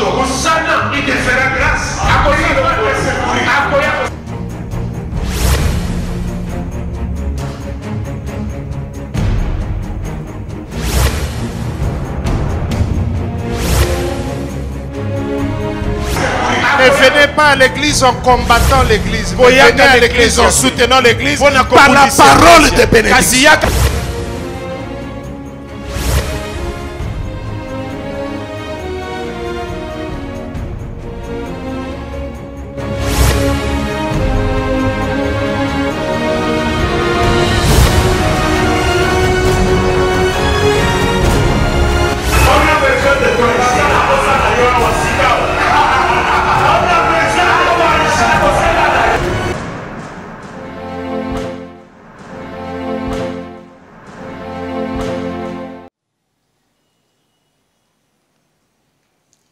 Il te fera grâce. Ne venez pas à l'église en combattant l'église. Venez à l'église en soutenant l'église par la parole de bénédiction.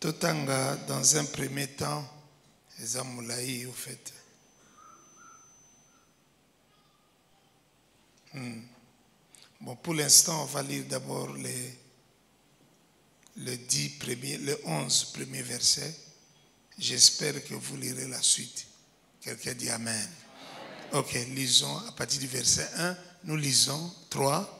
Totanga, dans un premier temps, les Amoulaï, au fait. Bon, pour l'instant, on va lire d'abord le 11 premiers versets. J'espère que vous lirez la suite. Quelqu'un dit Amen. Ok, lisons à partir du verset 1. Nous lisons 3.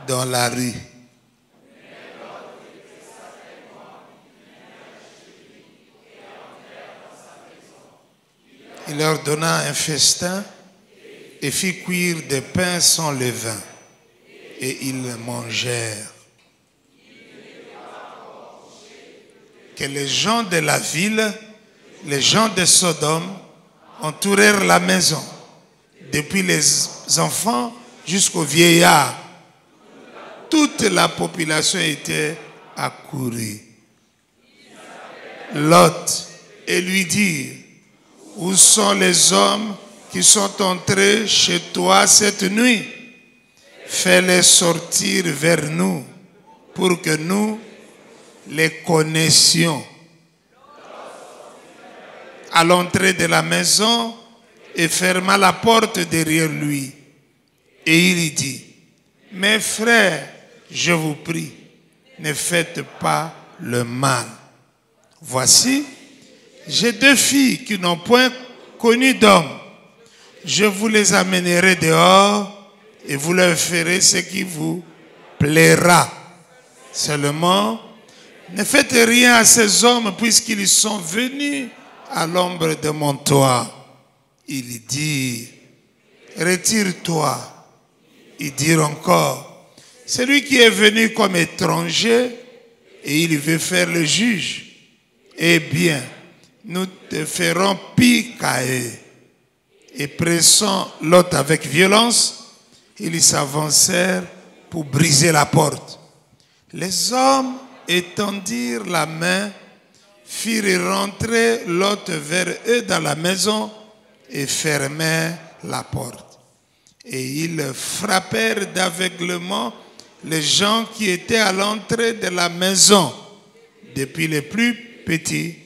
Dans la rue. Il leur donna un festin et fit cuire des pains sans levain. Et ils mangèrent. Que les gens de la ville, les gens de Sodome, entourèrent la maison, depuis les enfants jusqu'aux vieillards. Toute la population était accourue. Lot, et lui dit, où sont les hommes qui sont entrés chez toi cette nuit? Fais-les sortir vers nous pour que nous les connaissions. À l'entrée de la maison, et ferma la porte derrière lui. Et il dit, mes frères, je vous prie, ne faites pas le mal. Voici, j'ai 2 filles qui n'ont point connu d'homme. Je vous les amènerai dehors et vous leur ferez ce qui vous plaira. Seulement, ne faites rien à ces hommes puisqu'ils sont venus à l'ombre de mon toit. Il dit, retire-toi. Ils dirent encore, celui qui est venu comme étranger et il veut faire le juge. Eh bien, nous te ferons pire qu'à eux. Et pressant Lot avec violence, ils s'avancèrent pour briser la porte. Les hommes étendirent la main, firent rentrer Lot vers eux dans la maison et fermèrent la porte. Et ils frappèrent d'aveuglement les gens qui étaient à l'entrée de la maison, depuis les plus petits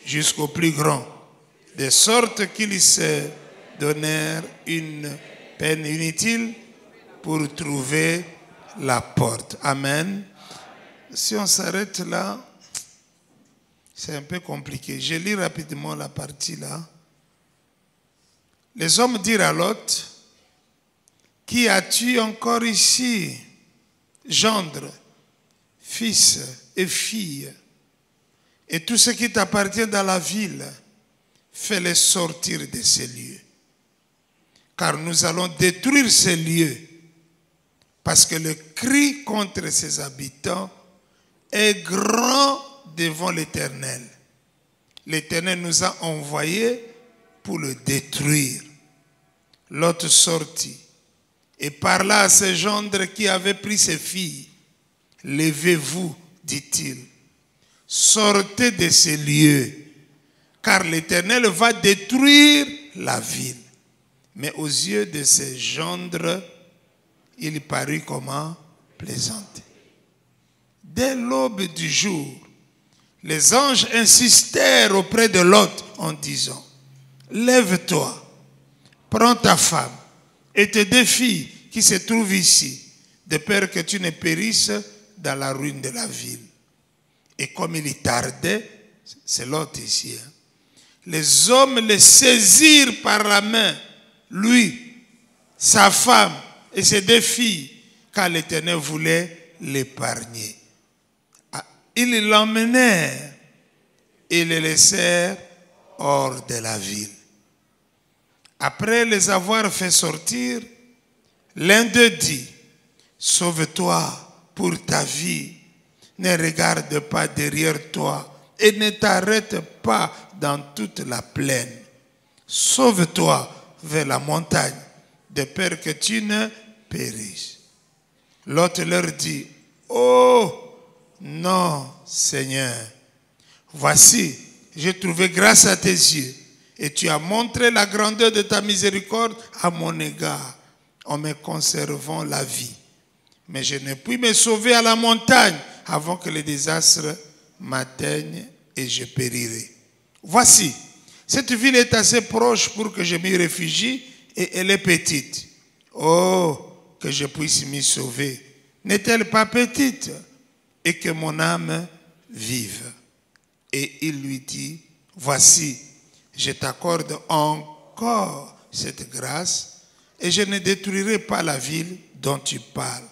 jusqu'aux plus grands, de sorte qu'ils se donnèrent une peine inutile pour trouver la porte. Amen. Si on s'arrête là, c'est un peu compliqué. Je lis rapidement la partie là. Les hommes dirent à Lot, qui as-tu encore ici, gendre, fils et fille, et tout ce qui t'appartient dans la ville, fais-les sortir de ces lieux. Car nous allons détruire ces lieux, parce que le cri contre ses habitants est grand devant l'Éternel. L'Éternel nous a envoyés pour le détruire. Lot sortit et parla à ses gendres qui avaient pris ses filles. Levez-vous, dit-il, sortez de ces lieux, car l'Éternel va détruire la ville. Mais aux yeux de ses gendres, il parut comment? Plaisanter. Dès l'aube du jour, les anges insistèrent auprès de Lot en disant, lève-toi, prends ta femme et tes deux filles qui se trouvent ici, de peur que tu ne périsses dans la ruine de la ville. Et comme il y tardait, c'est Lot ici, hein, les hommes le saisirent par la main, lui, sa femme et ses deux filles, car l'Éternel voulait l'épargner. Ils l'emmenèrent et le laissèrent hors de la ville. Après les avoir fait sortir, l'un d'eux dit, sauve-toi pour ta vie, ne regarde pas derrière toi et ne t'arrête pas dans toute la plaine. Sauve-toi vers la montagne, de peur que tu ne périsses. L'autre leur dit, oh non, Seigneur, voici, j'ai trouvé grâce à tes yeux et tu as montré la grandeur de ta miséricorde à mon égard en me conservant la vie. Mais je ne puis me sauver à la montagne avant que le désastre m'atteigne et je périrai. Voici, cette ville est assez proche pour que je m'y réfugie et elle est petite. Oh, que je puisse m'y sauver. N'est-elle pas petite et que mon âme vive? Et il lui dit, voici, je t'accorde encore cette grâce et je ne détruirai pas la ville dont tu parles.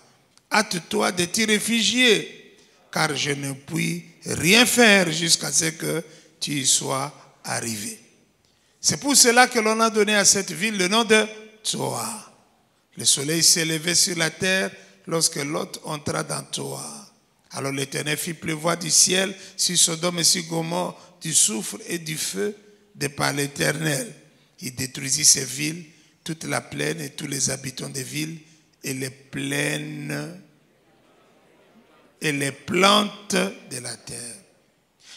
Hâte-toi de t'y réfugier, car je ne puis rien faire jusqu'à ce que tu y sois arrivé. C'est pour cela que l'on a donné à cette ville le nom de Tsoar. Le soleil s'est levé sur la terre lorsque Lot entra dans Tsoar. Alors l'Éternel fit pleuvoir du ciel sur Sodome et sur Gomorrhe du soufre et du feu de par l'Éternel. Il détruisit ces villes, toute la plaine et tous les habitants des villes et les plaines et les plantes de la terre.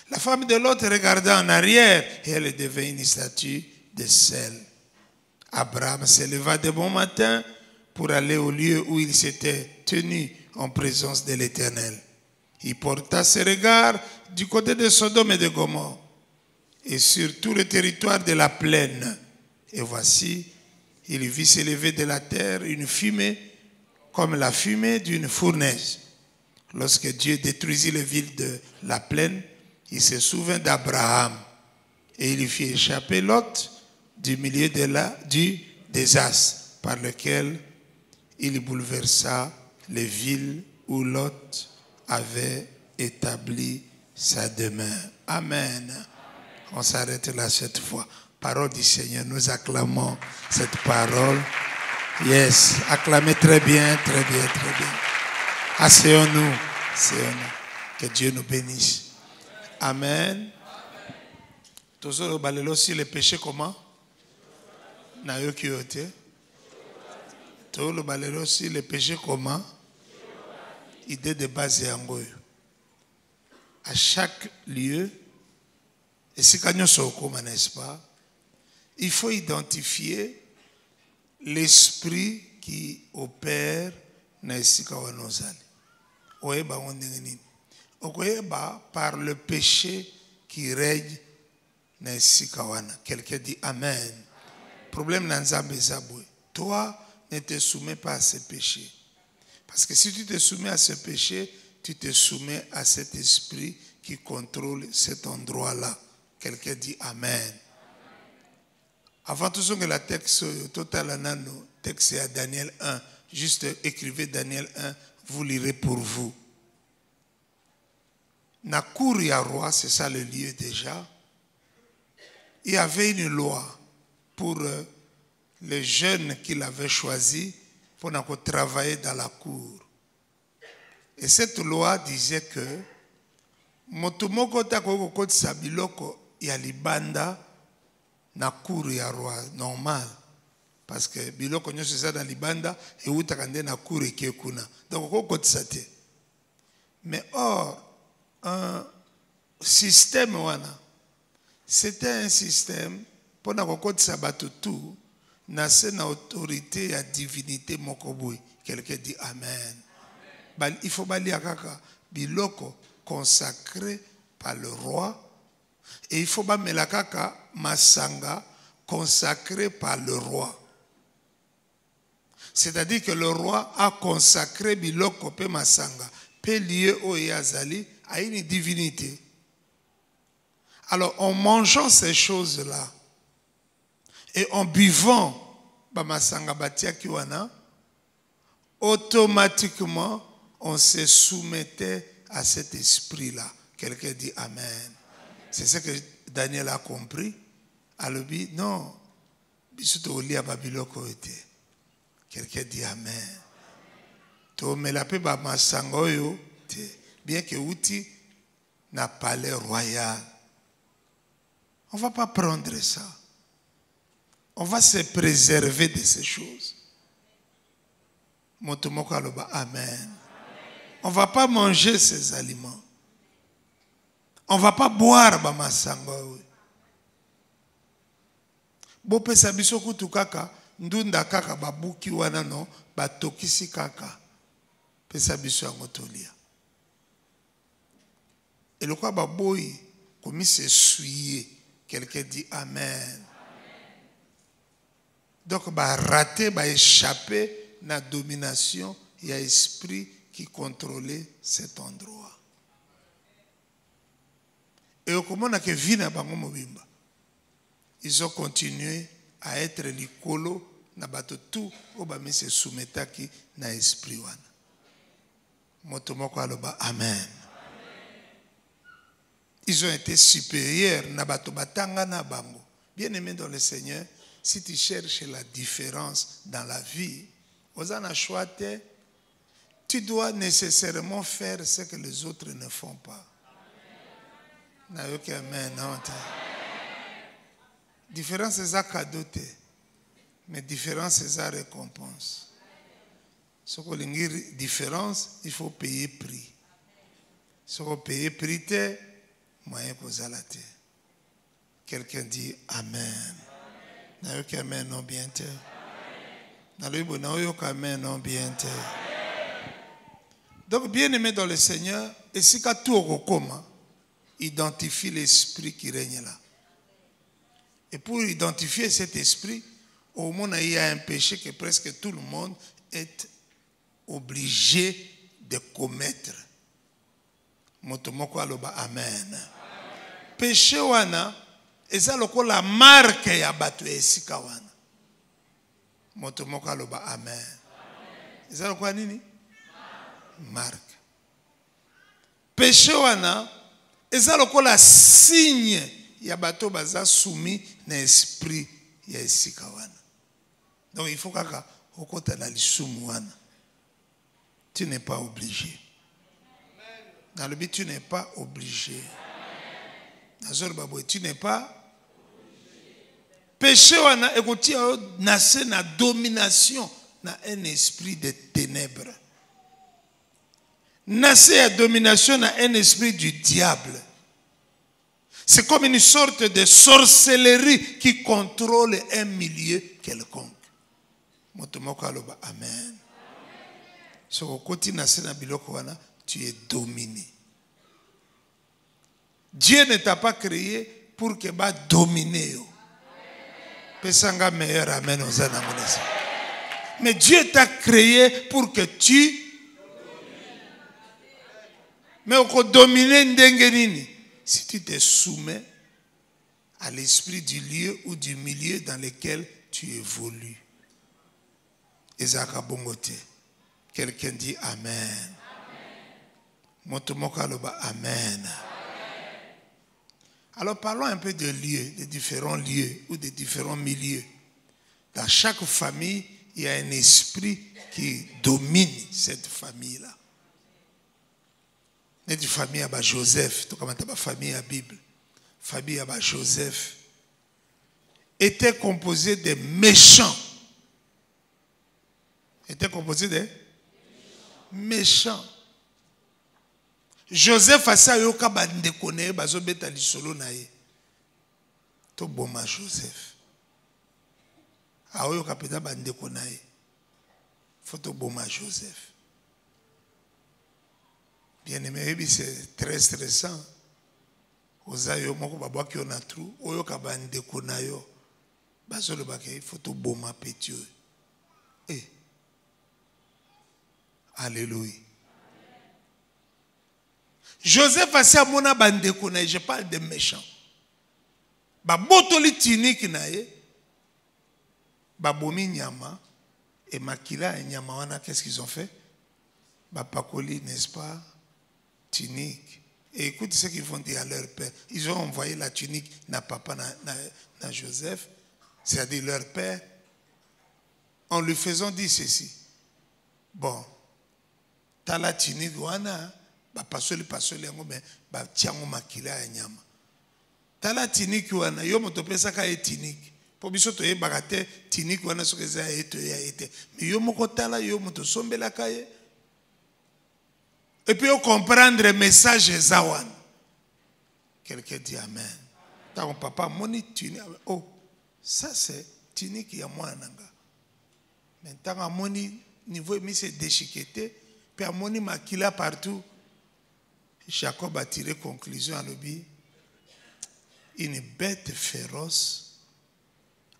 La femme de Lot regarda en arrière et elle devint une statue de sel. Abraham se leva de bon matin pour aller au lieu où il s'était tenu en présence de l'Éternel. Il porta ses regards du côté de Sodome et de Gomorrhe et sur tout le territoire de la plaine. Et voici, il vit s'élever de la terre une fumée comme la fumée d'une fournaise. Lorsque Dieu détruisit les villes de la plaine, il se souvint d'Abraham et il fit échapper Lot du milieu du désastre par lequel il bouleversa les villes où Lot avait établi sa demeure. Amen. On s'arrête là cette fois. Parole du Seigneur, nous acclamons cette parole. Yes, acclamez très bien, très bien, très bien. Asseyons-nous, asseyons-nous. Que Dieu nous bénisse. Amen. Toujours le balelo sur le péché comment? Nayo kiote. Toujours le balelo sur le péché comment? Idée de base et angoyo. À chaque lieu, et c'est quand nous sommes, n'est-ce pas? Il faut identifier l'esprit qui opère dans Sikawanozali. Oeba ondengeni. Okoeba par le péché qui règne dans Sikawana. Quelqu'un dit Amen. Problème dans Zambé. Toi, ne te soumets pas à ce péché. Parce que si tu te soumets à ce péché, tu te soumets à cet esprit qui contrôle cet endroit-là. Quelqu'un dit Amen. Avant tout ce que la texte total texte à Daniel 1, juste écrivez Daniel 1, vous lirez pour vous. Nakuri à roi, c'est ça le lieu déjà. Il y avait une loi pour les jeunes qu'il avait choisis pour travailler dans la cour. Et cette loi disait que motomoko tako ko sabiloko ya libanda na cour ya roi normal Parce que biloko nyonso eza na libanda eutaka nde na cour eke kuna. Donc okokotisa te. Mais or, un système wana, c'était un système pour na kokotisa bato tout, na se na autorité ya divinité moko boye. Quelqu'un dit Amen. Il faut balia kaka biloko consacré par le roi. Et il faut bamela kaka masanga consacré par le roi. C'est-à-dire que le roi a consacré biloko pe masanga pe lié au yazali à une divinité. Alors en mangeant ces choses-là et en buvant ba masanga batia kiwana, automatiquement on se soumettait à cet esprit-là. Quelqu'un dit Amen. C'est ce que Daniel a compris. Alors dit non, bisuto lia babiloko ete. Quelqu'un dit Amen. To me la pe ba masanga oyo te, bien que outi na palais royal. On va pas prendre ça. On va se préserver de ces choses. Motomoko aloba Amen. On va pas manger ces aliments. On va pas boire ba masanga oyo. Bo pesa biso kutu kaka ndunda kaka babuki wana no batokisi kaka pesa biso yango tolia. Et le quoi baboyi comme se souiller. Quelqu'un dit Amen. Donc ba rater, ba échapper na domination, il y a esprit qui contrôlait cet endroit. Et au comment na ke vina bango mobimba. Ils ont continué à être likolo na bato tout au ba mi se soumetaki na esprit wana. Motomoko aloba Amen. Ils ont été supérieurs na bato batanga na bango. Bien aimé dans le Seigneur, si tu cherches la différence dans la vie, osana choite, tu dois nécessairement faire ce que les autres ne font pas. Amen. Différence c'est à cadeau, mais différence c'est à récompense. Ce qu'on dit différence, il faut payer prix. Ce qu'on paye prix, moyen pour zalater. Quelqu'un dit Amen. Amen non bien te. Amen non bien te. Donc bien aimé dans le Seigneur, et si qu'à tout comment identifie l'esprit qui règne là. Et pour identifier cet esprit, au monde il y a un péché que presque tout le monde est obligé de commettre. Motomoko aloba Amen. Péché wana eza lokola marque ya bato esika wana. Motomoko aloba Amen. Eza lokola nini? Marque. Péché wana eza lokola signe ya bato baza soumis na esprit ya esika wana. Donc il faut kaka okota na lisumu wana. Tu n'es pas obligé. Dans le but, tu n'es pas obligé. Tu n'es pas péché wana ekoti nase na domination na un esprit de ténèbres. Nase ya domination na un esprit du diable. C'est comme une sorte de sorcellerie qui contrôle un milieu quelconque. Motomoko aloba Amen. So koti nase na biloko wana, tu es dominé. Dieu ne t'a pas créé pour que tu domines. Pesanga meilleur Amen aux anamonesi. Mais Dieu t'a créé pour que tu mais au dominer ndengenini. Si tu te soumets à l'esprit du lieu ou du milieu dans lequel tu évolues. Ezaka bongote. Quelqu'un dit Amen. Motomoko aloba Amen. Alors parlons un peu de lieux, de différents lieux ou de différents milieux. Dans chaque famille, il y a un esprit qui domine cette famille-là. Une famille à Joseph, tout comme la famille à Bible, famille à Joseph, était composée de méchants était composé de méchants. Joseph a sa yoka bandeko na ye bazobeta lisolo na ye. To boma Joseph. A oyoka peta bandeko na ye. Faut to boma Joseph. Bien aimé, c'est très stressant. Oza yo moko babwaki yo na trou, oyoka bandeko na yo. Bazolo bake faut to boma petio. Eh. Alléluia. Joseph a si amona bandeko na ye, je parle de méchants. Babotoli tiniki na ye, babomi nyama, et makila et nyama wana, qu'est-ce qu'ils ont fait? Bapakoli, n'est-ce pas? Tunique. Et écoute ce qu'ils vont dire à leur père. Ils ont envoyé la tunique na papa na Joseph, c'est-à-dire leur père, en lui faisant dire ceci. Bon, t'as la tunique wana, pasoli yango mais tiango makila ya nyama. T'as la tunique wana, yo moto pesa ka tunique. Po biso to yebaka te tunique wana soki eza eto ya ete. Mais yo moko tala yo moto sombela ka ye. Et puis on comprendre le message Zawan. Quelqu'un dit amen. Tant papa moni tunique. Oh, ça c'est tunique ya moi nanga. Maintenant à moni niveau mi c'est déchiqueté, puis à moni makila partout. Jacob a tiré conclusion à l'objet. Une bête féroce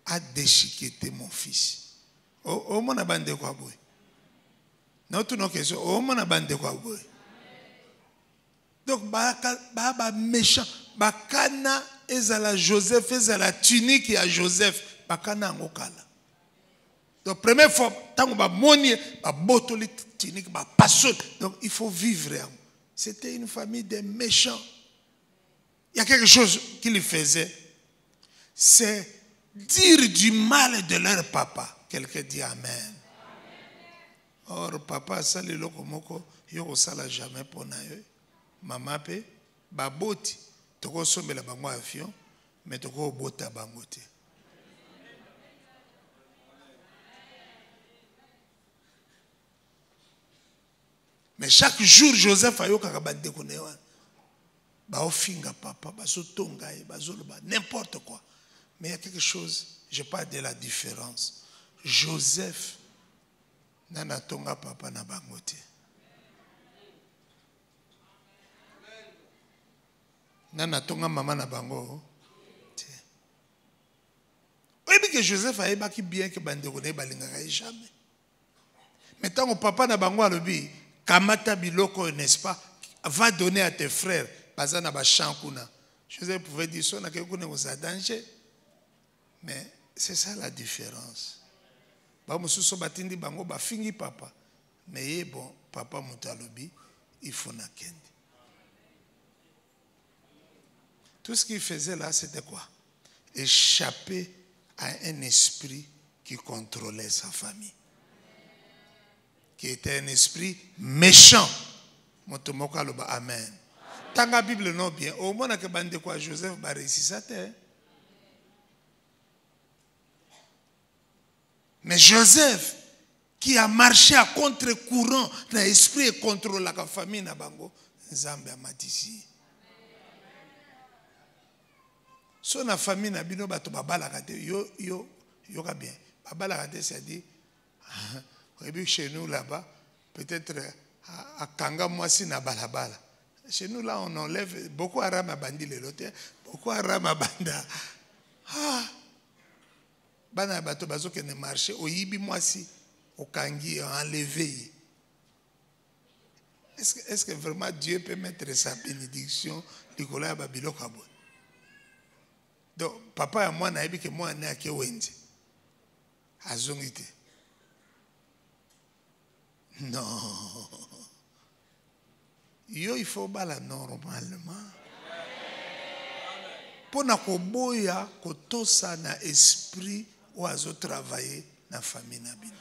a déchiqueté mon fils. Oh, mon abandé quoi boy. Non, tout nos questions. Oh, mon abandé quoi boy. Donc, bah méchant. Bakana ezala Joseph, ezala tunique à Joseph. Bakana ngokala. Donc, première fois, tant que moni, botoli tunique, passion. Donc, il faut vivre. C'était une famille de méchants. Il y a quelque chose qu'ils faisaient. C'est dire du mal de leur papa. Quelqu'un dit amen. Or, papa, ça le lokomoko, yo sala jamais pour naïe. Maman pe, baboti, toko sombe la bango avion, mais toko bota bangote. Mais chaque jour, Joseph a eu kakabande konewa. Ba ofinga papa, ba sotonga, ba zoloba, n'importe quoi. Mais il y a quelque chose, je parle de la différence. Joseph nana tonga papa na bangote. Nana tonga maman na bango. Oui, mais que Joseph a ébaki bien que bande koné balingaka jamais. Mais tant que papa na bango a lobi, kamata biloko, n'est-ce pas, va donner à tes frères. Bazana ba chankuna. Joseph pouvait dire ça, na quelque chose à danger. Mais c'est ça la différence. Ba mususo batindi bango ba fingi papa. Mais bon, papa mutalobi, il faut na kendi. Tout ce qu'il faisait là, c'était quoi? Échapper à un esprit qui contrôlait sa famille. Qui était un esprit méchant. Motomoko aloba amen. Tant que la Bible non bien, au moins que bande quoi Joseph va réussir ça. Mais Joseph, qui a marché à contre-courant dans l'esprit et contrôle la famille na bango, Nzambe a matisi. So na famille na bino bato babala kate yo ka bien. Babala kate c'est-à-dire chez nous là-bas, peut-être à Kanga Mwasi na balabala. Chez nous là, on enlève beaucoup Aram à bandi les lots, beaucoup Aram à banda. Ah, bana bato bazo qui ne marché, au yibi Mwasi, au Kangi enlevé. Est-ce que vraiment Dieu peut mettre sa bénédiction Nicolas Babilo Kabo? Donc papa et moi n'aimons que moi n'a que Wendy. Azongite. Non. Yo, il faut bala normalement. Pour na koboya kotosa na esprit ou azo travailler na famille na bino.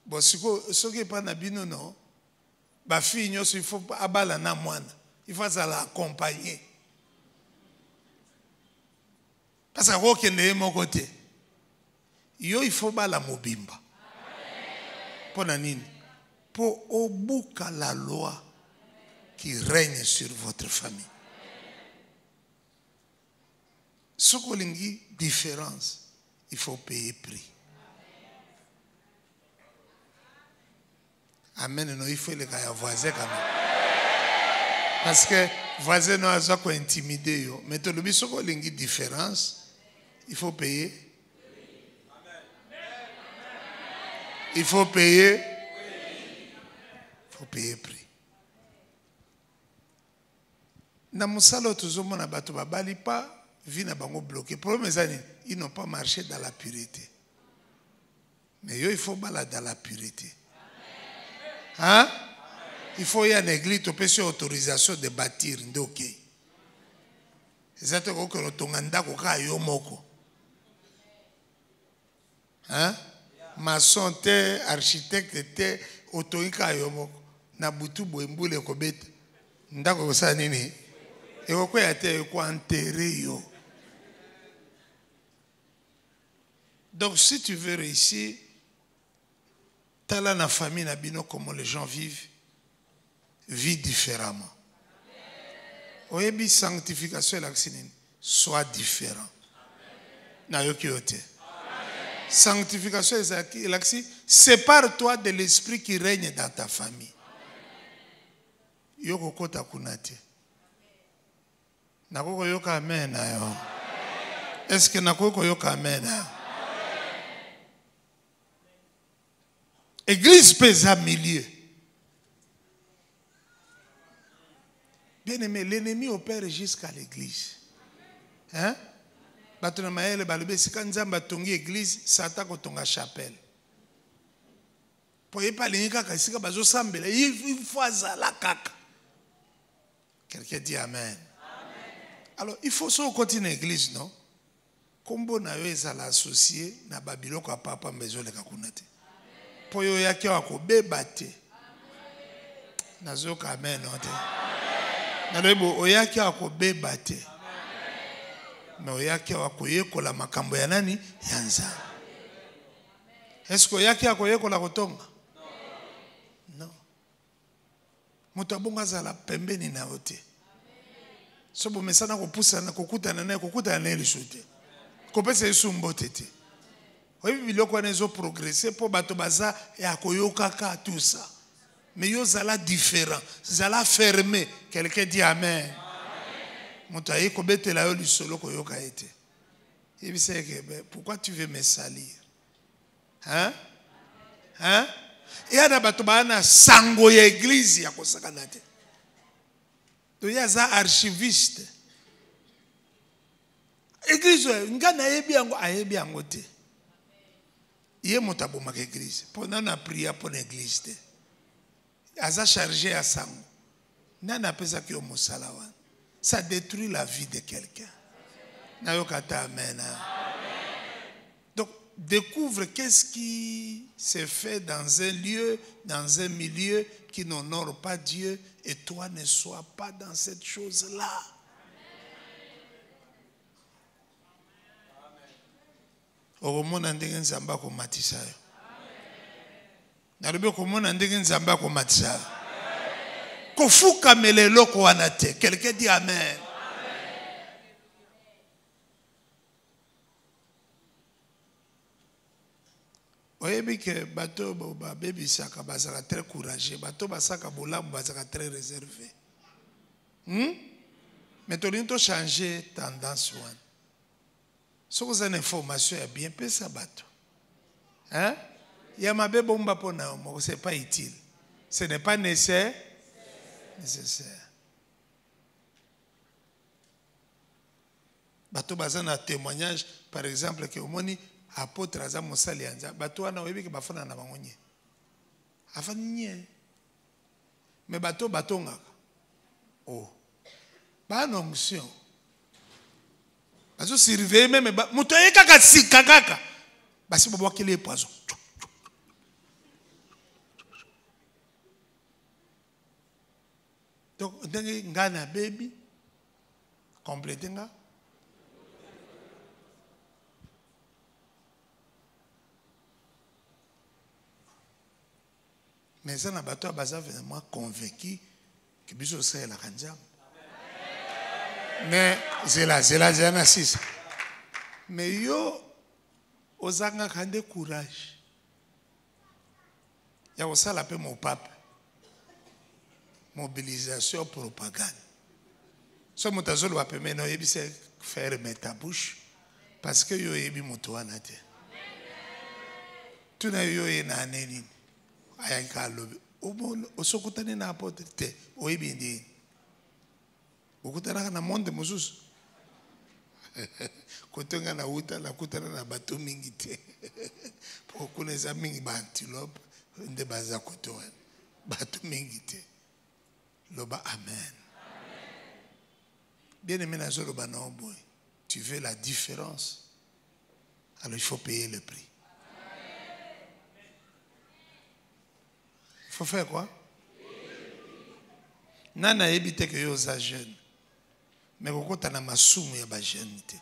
Bon, ce qui est pas na bino non, ba fille il faut abala na mwana. Il faut ça l'accompagner. Parce que quoi qu'il ait mon côté. Yo il faut bala mobimba. Pour nini? Pour obuka la loi qui règne sur votre famille. Ce qu'on dit différence, il faut payer prix. Amen. Non, il faut les gars voisin quand même. Parce que voisin n'a pas quoi intimider. Mais tout le monde ce qu'on dit différence, il faut payer. Il faut payer. Il faut payer prix. Na musalo tuzomo na bato babali pas vie na bango bloqué. Problème est ils n'ont pas marché dans la pureté. Mais yo il faut bala dans la pureté. Hein? Il faut y aller à l'église, tu peux sur autorisation de bâtir, ok. C'est ça que tu as yo moko. Hein? Maçon te, architecte te, otoika yo moko. Na butu boembule ko beta. Ndako ko sa nini? E ko ya te ko enterrer yo. Donc si tu veux réussir, t'as là la famille na bino comment les gens vivent différemment. Oyebi sanctification la sinine soit différent. Na yoki yote. Sanctification l'axi sépare-toi de l'esprit qui règne dans ta famille. Yoko kota kunate. Nakoko yoka amen ayo. Est-ce que nakoko yoka amen ayo? Église pèse milieu. Bien aimé, l'ennemi opère jusqu'à l'église. Hein? Batona maele balube sika nzamba tongi église, Satan ko tonga chapelle. Pour y pas l'inika kasika bazo sambela, il faut azala kaka. Quelqu'un dit amen. Alors, il faut so continuer l'église, non? Kombo na yo ezala associé na babiloko ya papa mbezo le kakunate. Poyo yake wako bebate. Nazoka amen ote. Nalobo oyake wako bebate. Mais oyake wako yekola makambo ya nani? Ya nzambe. Est-ce que oyake wako yekola kotonga? Non. Mutu abonga zala pembeni na ote. Sobo mesana kopusa na kokutana na lisute. Kopesa yesu mbote te. Oui, biloko wana ezo progresser pour bato baza ya koyokaka tout ça. Mais yo zala différent, zala fermé. Quelqu'un dit amen. Moto aye ko betela yo lisolo koyoka ete. Et puis c'est que pourquoi tu veux me salir? Hein? Hein? Et ana bato bana sango ya église ya kosakana te. To ya za archiviste. Église ngana yebi yango ayebi yango te. Il est à l'église. Pendant la prière pour l'église. Il a chargé à ça. Ça détruit la vie de quelqu'un. Amen. Donc, découvre qu'est-ce qui se fait dans un lieu, dans un milieu qui n'honore pas Dieu, et toi ne sois pas dans cette chose-là. Okomona ndenge nzamba ko matisa yo. Narobe okomona ndenge nzamba ko matisa. Kofuka melelo ko wana te. Quelqu'un dit amen. Oyebi ke bato ba baby saka basaka très courageux, bato basaka bolamu basaka très réservé. Mais to changer tendance one. Si vous avez une information, bien peu ça bateau. Hein? Il y a ma bébé bomba pour nous, ce n'est pas utile. Ce n'est pas nécessaire. Bateau bazan un témoignage, par exemple, que au moni apôtre aza mosali anza, bateau ana webi ke bafana na bangonye. Afanye. Mais bateau ngaka. Oh. Ba onction. Bazo surveiller même muto yeka kasika kaka basi bobo kele poison donc ndenge ngana baby compléter nga Mais ça n'a pas vraiment convaincu que biso c'est la kanjam. Mais c'est là, mais yo ozanga kande courage. Ya osala pe mon pape. Mobilisation propagande. So mutazolo wa pe meno yebi se faire mettre ta bouche parce que yo yebi mutu wana te. Tuna yo ena neni. Ayaka lobi. Osokutani na apotre te. Oyebi ndi. Okutana na monde mususu. Kotonga na uta la kutana na bato mingi te. Pokune za mingi ba antilope nde baza kotoa. Bato mingi te. Loba amen. Bien aimé na zo loba na oboy. Tu veux la différence? Alors il faut payer le prix. Il faut faire quoi? Nana ebite que yo za jeune. Mais kokota na masumu ya ba jeune te.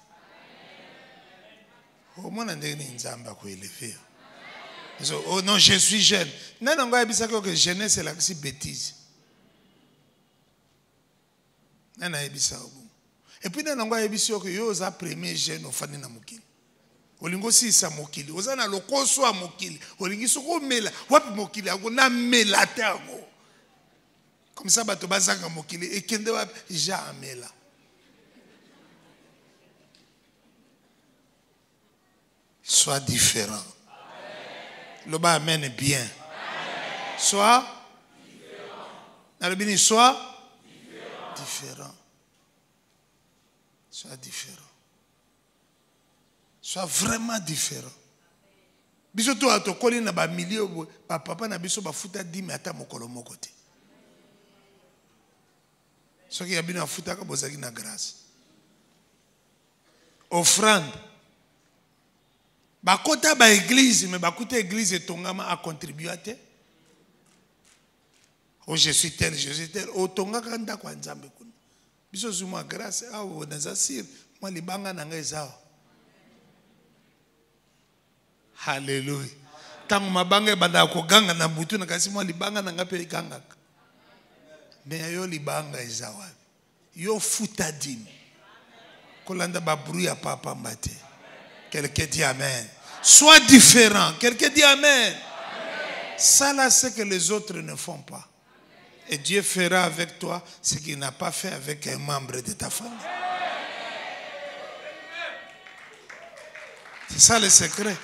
Au moins ndenge nzamba ko élever. Oh non, je suis jeune. Nana ngo ebisa que jeunesse c'est la si bêtise. Nana ebisa obu. Et puis nana ngo ebisa que yo za premier jeune ofani na mokili. Olingo si sa mokili. Ozana lokoso a mokili. Olingi soko mela. Wapi mokili ako na mela tango. Comme ça bato bazanga mokili et kende wapi jamais là. Sois différent. Le bas amène bien. Sois différent. Sois différent. Sois différent. Sois vraiment différent. Biso to atokoli na ba milieu ba papa na biso ba futa 10 mais ata mokolo moko te. Ce qui a bien à foutre comme ça qui na grâce. Offrande. Ba kota ba église mais ba kota église tongama a contribué à te. Oh je suis tel. O tonga kanda kwa nzambe kuna. Biso zuma grâce a o nazasir moi libanga na ngeza. Hallelujah. Tangu mabanga banda ko ganga na butu na kasi moi libanga na ngape ganga. Mais yo libanga ezawa. Yo futa dimi. Kolanda ba bruit ya papa mbate. Quelqu'un dit amen. Sois différent. Quelqu'un dit amen. Ça là c'est que les autres ne font pas. Et Dieu fera avec toi ce qu'il n'a pas fait avec un membre de ta famille. C'est ça le secret.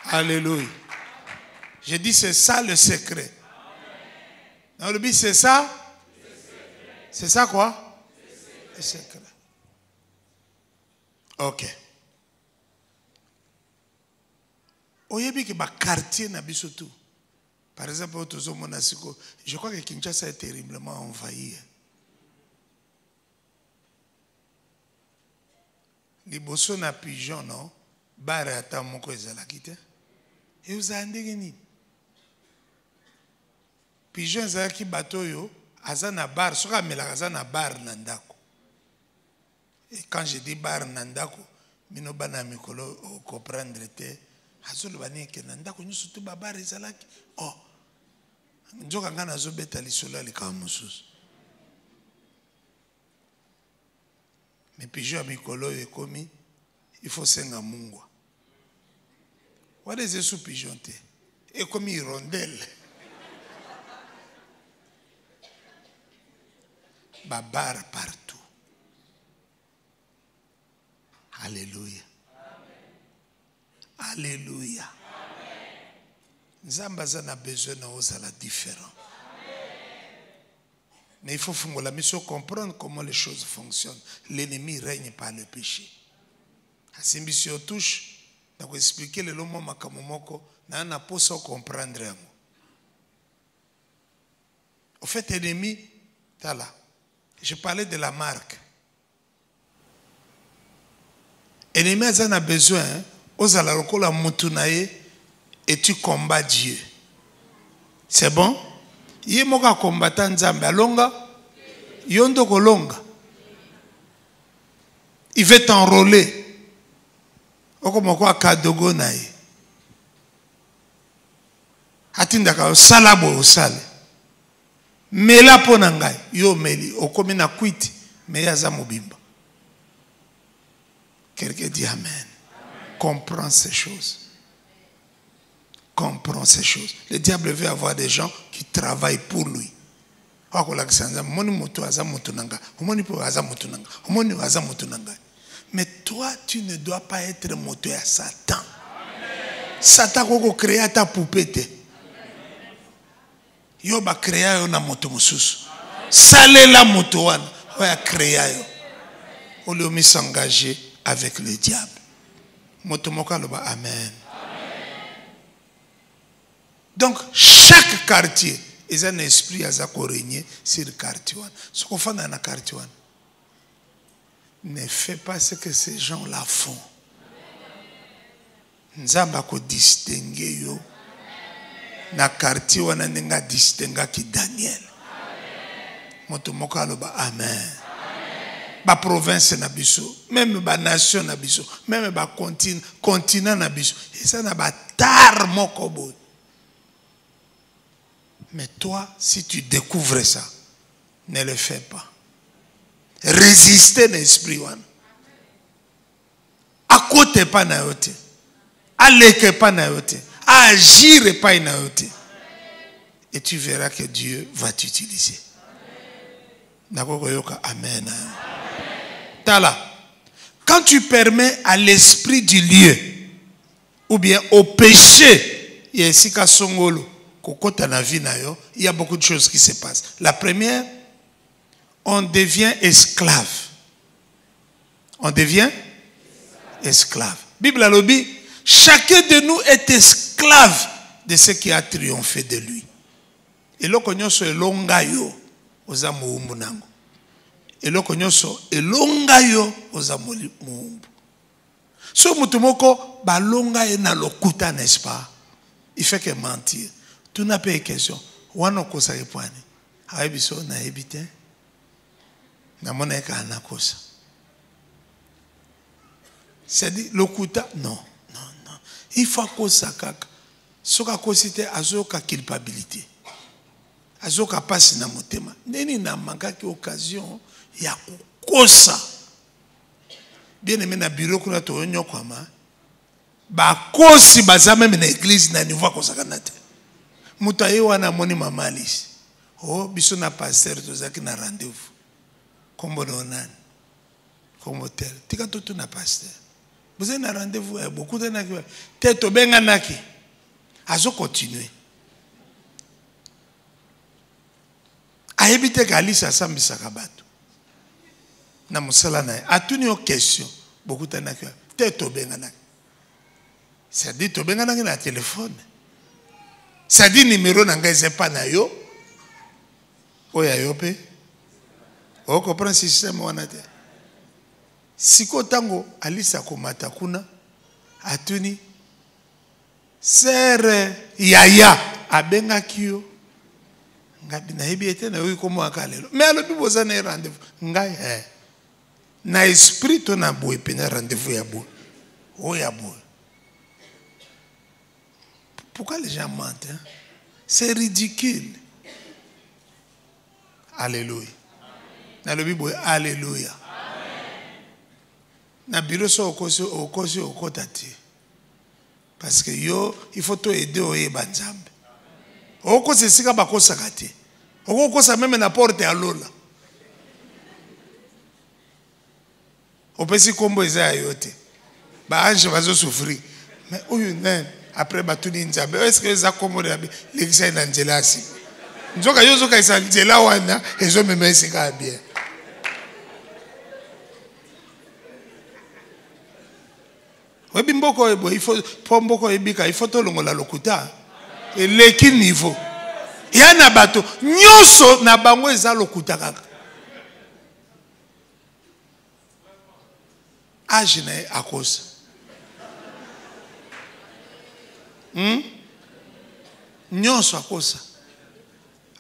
Alléluia. Je dis c'est ça le secret. Dans le but c'est ça. C'est ça quoi? Le secret. Ok. Oyebi ki ba quartier na biso tout. Par exemple, je crois que Kinshasa est terriblement envahi. Liboso na pigeon non, bare ata moko ezalaki te. Et vous andenge nini? Pigeon ezalaki bato yo azana bar, soka mela azana bar na ndako. Et quand je dis bar na ndako, mino bana mikolo comprendre te. Azolo bani ke na ndako nyusu tu ba bar ezalaki. Oh. Njoka ngana zo beta lisolo lika mususu. Mais pigeon mikolo ekomi, il faut senga mungwa. What is this pigeon te? Ekomi rondelle. Babar partout. Alléluia. Alléluia. Nzambaza na besoin na ozala différent. Mais il faut comprendre comment les choses fonctionnent. L'ennemi règne par le péché. Asimbisi o touche, na ko expliquer le lomo makamomoko na na poso comprendre amo. Au fait ennemi tala. Je parlais de la marque. Ennemi a besoin ozala lokola mutu na ye et tu combats Dieu. C'est bon? Yé moka combattant Nzambe alonga yondo kolonga. Il veut t'enrôler. Okomoko akadogo na ye. atindaka osalabo osale mela pona ngai yo meli okomi na kwiti me yaza mobimba. Quelqu'un dit amen. Comprends ces choses. Comprends ces choses. Le diable veut avoir des gens qui travaillent pour lui. Mais toi, tu ne dois pas être moto à Satan. Satan a créé ta poupée. Yo ba créé na moto mususu. Salé la moto wana. Oya créé yo. Au lieu de s'engager avec le diable. Moto moka loba amen. Donc, chaque quartier, il y a un esprit qui a régné sur le quartier. Ce qu'on fait dans le quartier, ne fais pas ce que ces gens-là font. Nous avons distingué yo. Na quartier, on a distingué qui Daniel. Motomoka loba amen. Ba province na biso, même ba nation na biso, même ba continent na biso. Et ça na ba tar mokobo. Mais toi, si tu découvres ça, ne le fais pas. Résister l'esprit. À côté pas na yote. À l'éque pas na yote. À agir pas na yote. Et tu verras que Dieu va t'utiliser. Amen. Tala. Quand tu permets à l'esprit du lieu, ou bien au péché, il y a ici qu'à Songolo, il y a beaucoup de choses qui se passent. La première, on devient esclave. On devient esclave. Bible a dit, chacun de nous est esclave de ce qui a triomphé de lui. Et là, on a longayo oza muumbu nango. Et là, on a longayo oza muumbu. So mutumoko ba longayo na lokuta, n'est-ce pas? Il fait que mentir. Tu n'as pas de question. Wano kosa yepwani. Haebiso na ebite. Na mona eka na kosa. C'est-à-dire, lokuta, non. Il faut kosa kaka. Soka kosite azoka culpabilité. Azoka pasi na motema. Neni na mangaki occasion ya kosa. Bien aimé na bureau kuna to onyo kwama. Ba kosi baza même na église na niveau kosa kanate. Mutaye wana moni mamalis. Oh, biso na pasteur tozaki na rendez-vous. Kombo na nani? Kombo tel. Tika toto na pasteur. Vous avez un rendez-vous avec beaucoup de gens. Tête au benganaki. Azo continuer. A éviter qu'Ali s'assemble sakabatu. Na musala na. A tuni aux questions. Beaucoup de gens. Tête au benganaki. C'est dit au benganaki na téléphone. C'est dit numéro n'engage pas na yo. Oya yope. O comprend système wanate. Siko tango alisa komata kuna atuni sere yaya abenga kiyo ngabi na hebi ete na yo komo akalelo mais alobi boza na rendez-vous ngai na esprit to na boye pena rendez-vous ya boye o ya boye. Pourquoi les gens mentent, hein? C'est ridicule. Alléluia. Na lobi boye alléluia. Na bureau so okosi okotati. Parce que yo, il faut te aider au banzambe. Okosi sika bakosa kati. Okosa même na porte à lola. Opesi kombo eza yote. Ba ange bazo souffrir. Mais oyu nen après batuni nzambe. Est-ce que za kombo de l'église na njelasi? Nzoka yozo ka isa njela wana ezo meme sika bien. Il faut pomboko ebika, il faut to longola lokuta. Et leki niveau. Il y a na bato nyoso na bango eza lokuta kaka. Age na akosa. Nyoso akosa.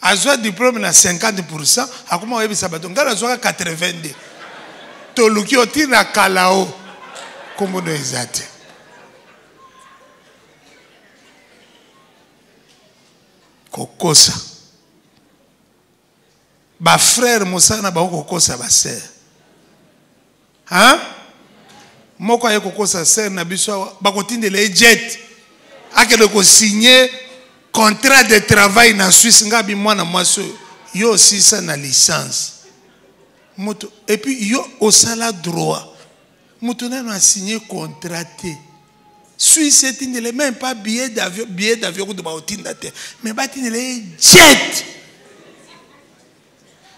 Azwa diplôme na 50%, akoma webisa bato ngala azwa 82. To luki oti na kalao. Comment nous exate? kokosa. Ba frère mosana ba kokosa ba sœur. Hein? Moko aye kokosa sœur na biso ba kotindela jet. Akele ko signer contrat de travail na Suisse ngabi mwana mwaso yo aussi ça na licence. Moto et puis yo au sala droit. Moto na signé contrat. Suisse tindele même pas billet d'avion de ba otindate mais ba tindele jet.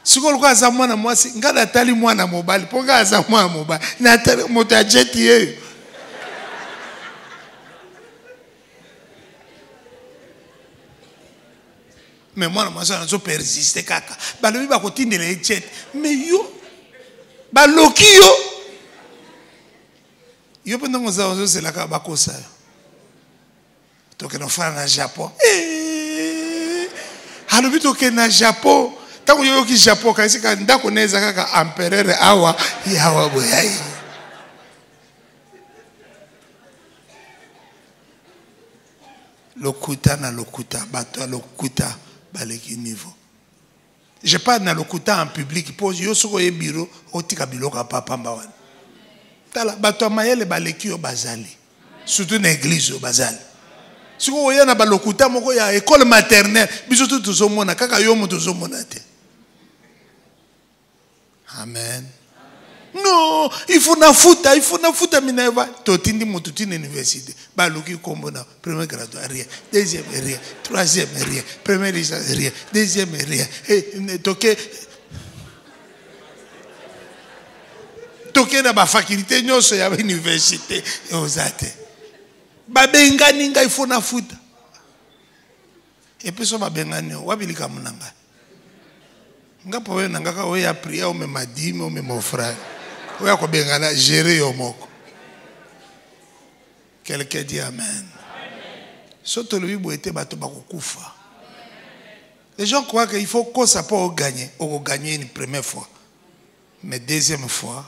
Sikolo kwa za mwana mwasi ngala tali mwana mobile ponga za mwana mobile na moto jet ye. Mais moi, je ne persiste kaka. Balobi ba kotindela jet. Mais yo, baloki yo. Yo pendant que nous c'est la kaba kosa. Toke no fara na Japon. Halobi toke na Japon. Tango yo ki Japon kasi ka ndako neza kaka empereur awa yawa boyai. Lokuta na lokuta, bato lokuta. Niveau. Je parle dans le kouta en public. Pose yo soko ye bureau otika biloka papa mbawana. Tala bato mayele baleki yo bazali. Surtout dans l'église yo bazali. Soko oya na balokuta moko ya école maternelle, biso tout tozomona kaka yo mo tozomona te. Amen. Non, il faut na futa mineva. Totindi motutine université. Baloki kombo na premier graduat rien, deuxième rien, troisième rien, première licence rien, deuxième rien. Et toke na ba faculté nyonso ya université ozate. Ba bengani nga il faut na futa. Et puis so ba bengani wabilika munanga. Nga powe nanga ka oya prière o me madime o me mon frère. Oya ko bengana gérer yo moko. Quelqu'un dit amen. Les gens croient qu'il faut qu'on ça pour gagner. On gagner une première fois. Mais deuxième fois,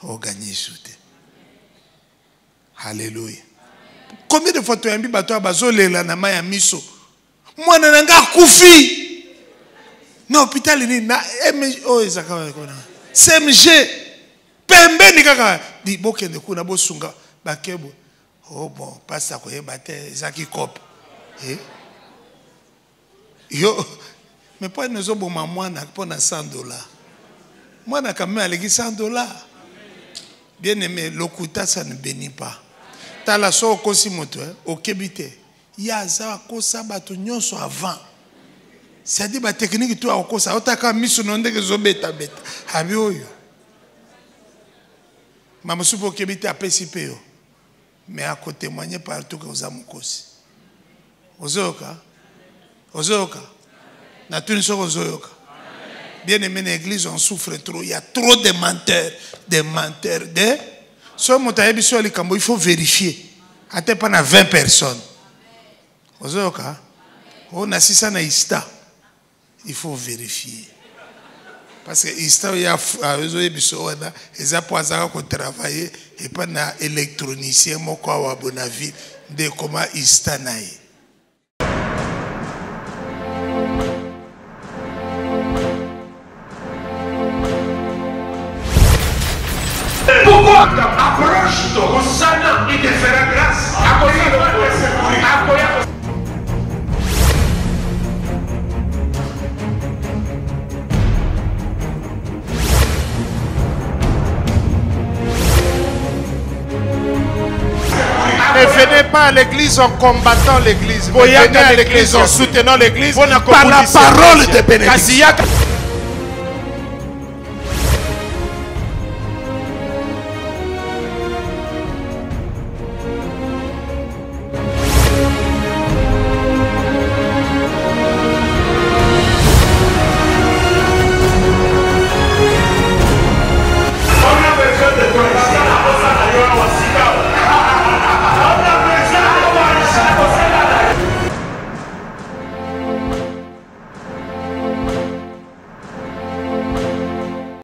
on gagne soute. Alléluia. Combien de fois tu as mis bateau à bazole la nama ya miso? Moi nanga kufi. Na hôpital ni na oh ezaka kona. CMG. Pembe ni kaka di bokende kuna bosunga bakebo. Oh bon, pas ça quoi, bâté, Zaki Cop. Yo, mais pas nous avons moi n'a pas $100. Moi n'a quand même allé $100. Bien aimé, l'okuta ça ne bénit pas. T'as la so kosi moto, au kebite. Ya za kosa bato nyonso avant. C'est-à-dire ba technique toi au kosa, otaka miso nonde ke zobeta beta. Abi oyo. Mama supo kebite a PCP yo. Mais à côté témoigner partout que vous avez mon cause. Ozoka. Bien aimé l'église, on souffre trop. Il y a trop de menteurs. Il faut vérifier. Attends pas 20 personnes. Ozoka. On a 600 na Ista. Il faut vérifier. Parce que Ista, il y a des appoisons qui travaillent et pas na électronicien, moi, quoi, à Bonaville, de comment Ista naïe. Pourquoi approche-toi, Hosanna, il te fera grâce. Ne venez pas à l'église en combattant l'église. Venez à l'église en soutenant l'église par la parole de bénédiction.